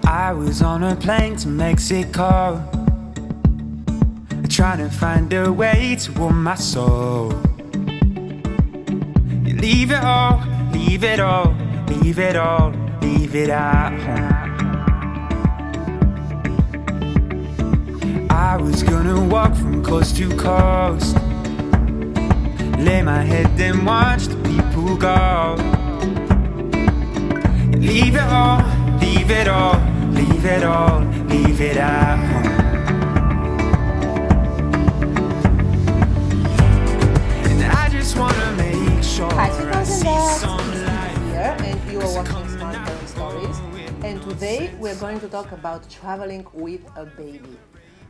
I was on a plane to Mexico, trying to find a way to warm my soul. You leave it all, leave it all, leave it all, leave it at home. I was gonna walk from coast to coast, lay my head and watch the people go. Leave it all, leave it all, leave it all, leave it at home. And I just wanna make sure Hi, I see some Didi light. here, and you are watching Smart Parent Stories. And today we're going to talk about traveling with a baby.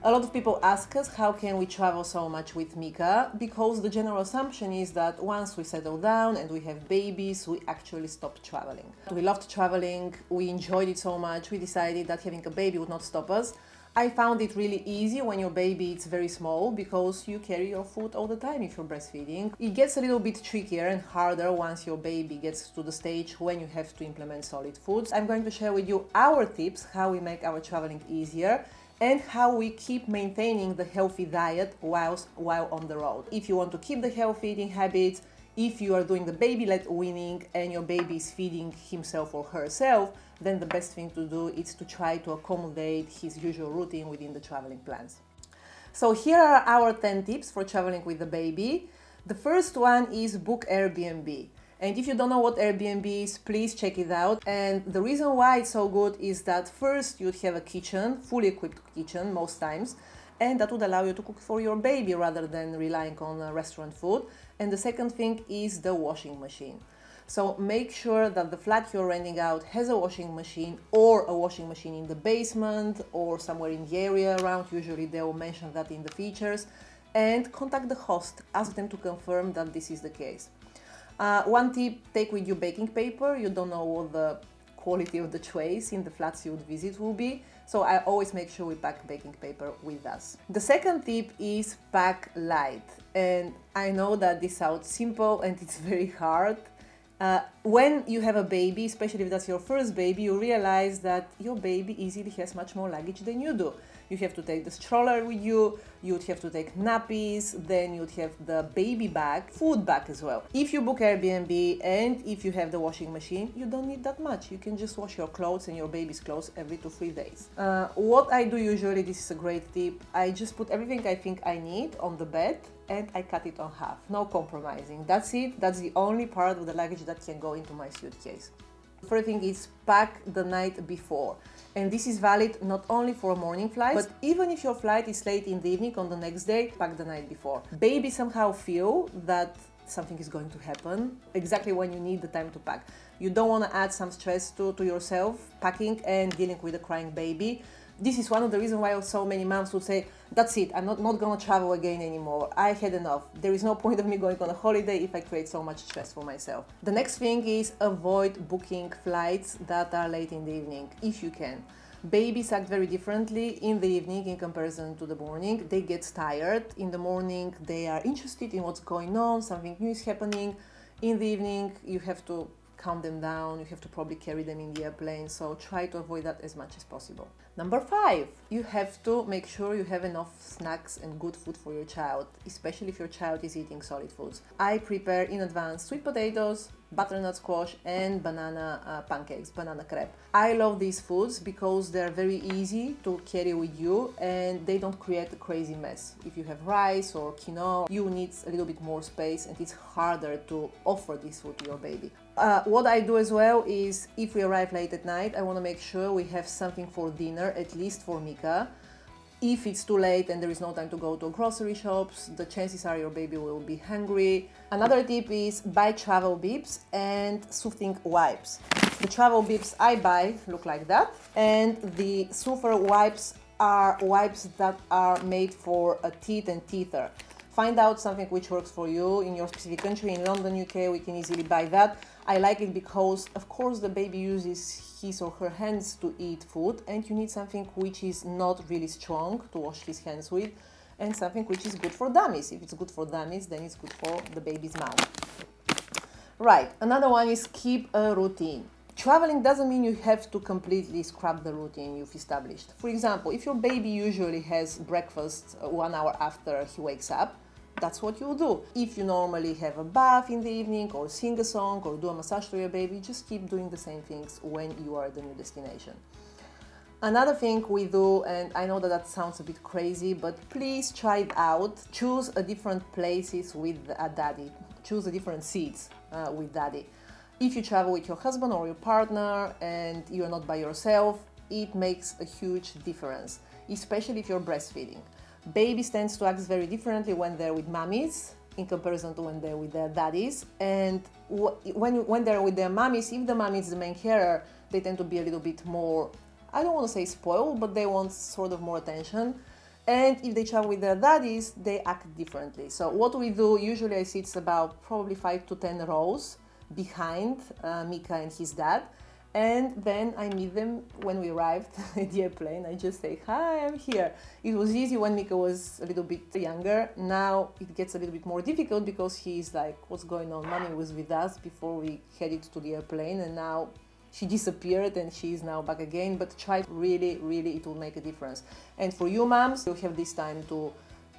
A lot of people ask us how can we travel so much with Mika, because the general assumption is that once we settle down and we have babies, we actually stop traveling. We loved traveling, we enjoyed it so much, we decided that having a baby would not stop us. I found it really easy when your baby is very small because you carry your food all the time if you're breastfeeding. It gets a little bit trickier and harder once your baby gets to the stage when you have to implement solid foods. I'm going to share with you our tips how we make our traveling easier and how we keep maintaining the healthy diet while on the road. If you want to keep the healthy eating habits, if you are doing the baby-led weaning and your baby is feeding himself or herself, then the best thing to do is to try to accommodate his usual routine within the traveling plans. So here are our 10 tips for traveling with the baby. The first one is book Airbnb. And if you don't know what Airbnb is, please check it out. And the reason why it's so good is that first you'd have a kitchen, fully equipped kitchen most times, and that would allow you to cook for your baby rather than relying on restaurant food. And the second thing is the washing machine. So make sure that the flat you're renting out has a washing machine or a washing machine in the basement or somewhere in the area around. Usually they will mention that in the features. And contact the host, ask them to confirm that this is the case. One tip, take with you baking paper. You don't know what the quality of the trays in the flats you would visit will be. So I always make sure we pack baking paper with us. The second tip is pack light. And I know that this sounds simple and it's very hard. When you have a baby, especially if that's your first baby, you realize that your baby easily has much more luggage than you do. You have to take the stroller with you, you'd have to take nappies, then you'd have the baby bag, food bag as well. If you book Airbnb and if you have the washing machine, you don't need that much. You can just wash your clothes and your baby's clothes every 2-3 days. What I do usually, this is a great tip, I just put everything I think I need on the bed and I cut it on half. No compromising. That's it. That's the only part of the luggage that can go into my suitcase. The first thing is pack the night before. And this is valid not only for morning flights, but even if your flight is late in the evening on the next day, pack the night before. Babies somehow feel that something is going to happen exactly when you need the time to pack. You don't want to add some stress to yourself packing and dealing with a crying baby. This is one of the reasons why so many moms would say, that's it, I'm not going to travel again anymore. I had enough. There is no point of me going on a holiday if I create so much stress for myself. The next thing is avoid booking flights that are late in the evening, if you can. Babies act very differently in the evening in comparison to the morning. They get tired. In the morning, they are interested in what's going on, something new is happening. In the evening, you have to calm them down, you have to probably carry them in the airplane, so try to avoid that as much as possible. Number 5, you have to make sure you have enough snacks and good food for your child, especially if your child is eating solid foods. I prepare in advance sweet potatoes, butternut squash and banana pancakes, banana crepe. I love these foods because they're very easy to carry with you and they don't create a crazy mess. If you have rice or quinoa, you need a little bit more space and it's harder to offer this food to your baby. What I do as well is if we arrive late at night, I want to make sure we have something for dinner, at least for Mika. If it's too late and there is no time to go to grocery shops, the chances are your baby will be hungry. Another tip is buy travel bibs and soothing wipes. The travel bibs I buy look like that, and the soother wipes are wipes that are made for a teeth and teether. Find out something which works for you in your specific country. In London, UK, we can easily buy that. I like it because, of course, the baby uses his or her hands to eat food, and you need something which is not really strong to wash his hands with, and something which is good for dummies. If it's good for dummies, then it's good for the baby's mouth. Right, another one is keep a routine. Traveling doesn't mean you have to completely scrap the routine you've established. For example, if your baby usually has breakfast 1 hour after he wakes up, that's what you do. If you normally have a bath in the evening or sing a song or do a massage to your baby, just keep doing the same things when you are at the new destination. Another thing we do, and I know that sounds a bit crazy, but please try it out. Choose a different places with a daddy. Choose a different seats with daddy. If you travel with your husband or your partner and you're not by yourself, it makes a huge difference, especially if you're breastfeeding. Babies tend to act very differently when they're with mommies in comparison to when they're with their daddies. And when they're with their mommies, if the mommy is the main carer, they tend to be a little bit more, I don't want to say spoiled, but they want sort of more attention. And if they travel with their daddies, they act differently. So what we do, usually I sit about probably 5 to 10 rows behind Mika and his dad. And then I meet them when we arrived at the airplane. I just say, hi, I'm here. It was easy when Mika was a little bit younger. Now it gets a little bit more difficult because he's like, what's going on? Mommy was with us before we headed to the airplane, and now she disappeared and she is now back again. But try really, it will make a difference. And for you moms, you have this time to,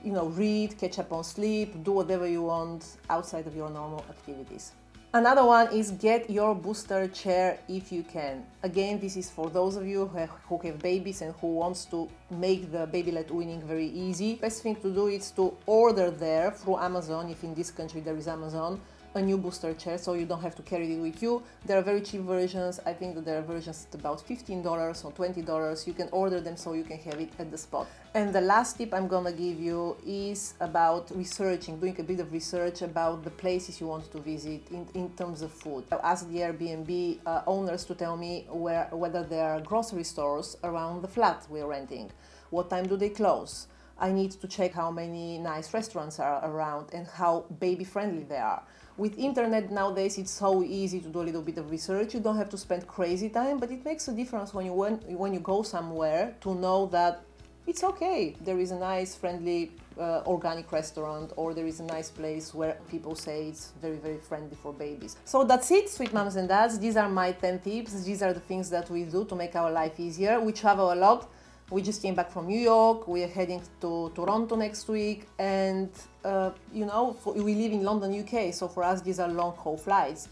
read, catch up on sleep, do whatever you want outside of your normal activities. Another one is get your booster chair if you can. Again, this is for those of you who have babies and who wants to make the baby-led weaning very easy. Best thing to do is to order there through Amazon, if in this country there is Amazon, a new booster chair, so you don't have to carry it with you. There are very cheap versions. I think that there are versions at about $15 or $20. You can order them so you can have it at the spot. And the last tip I'm gonna give you is about researching, doing a bit of research about the places you want to visit in terms of food. I asked the Airbnb owners to tell me whether there are grocery stores around the flat we're renting. What time do they close? I need to check how many nice restaurants are around and how baby-friendly they are. With internet nowadays, it's so easy to do a little bit of research. You don't have to spend crazy time, but it makes a difference when you go somewhere to know that it's okay. There is a nice, friendly, organic restaurant, or there is a nice place where people say it's very, very friendly for babies. So that's it, sweet moms and dads. These are my 10 tips. These are the things that we do to make our life easier. We travel a lot. We just came back from New York. We are heading to Toronto next week, and we live in London, UK, so for us these are long-haul flights,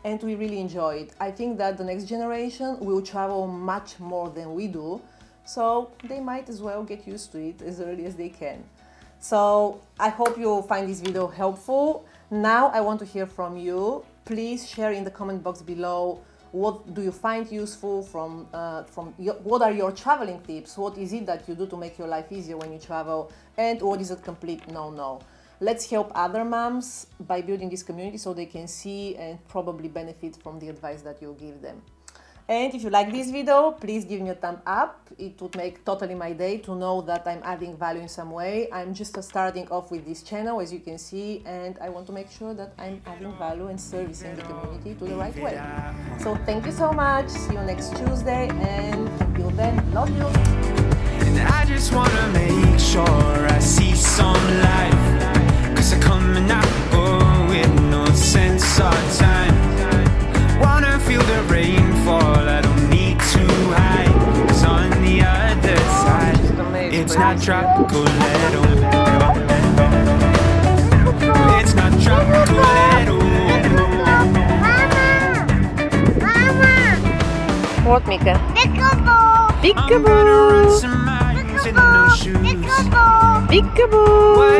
and we really enjoy it. I think that the next generation will travel much more than we do, so they might as well get used to it as early as they can. So I hope you find this video helpful. Now I want to hear from you. Please share in the comment box below. What do you find useful what are your traveling tips? What is it that you do to make your life easier when you travel? And what is a complete no-no? Let's help other moms by building this community so they can see and probably benefit from the advice that you give them. And if you like this video, please give me a thumb up. It would make totally my day to know that I'm adding value in some way. I'm just starting off with this channel, as you can see, and I want to make sure that I'm adding value and servicing the community to the right way. So thank you so much. See you next Tuesday, and until then, love you. And I just wanna make sure I see some life, 'cause I come and I go with no sense of time. Wanna feel the rainfall, I don't need to hide, 'cause on the other side it's not tropical at all. It's not tropical at all. Mama! What, Mika? I'm gonna run some miles in no shoes. Peekaboo!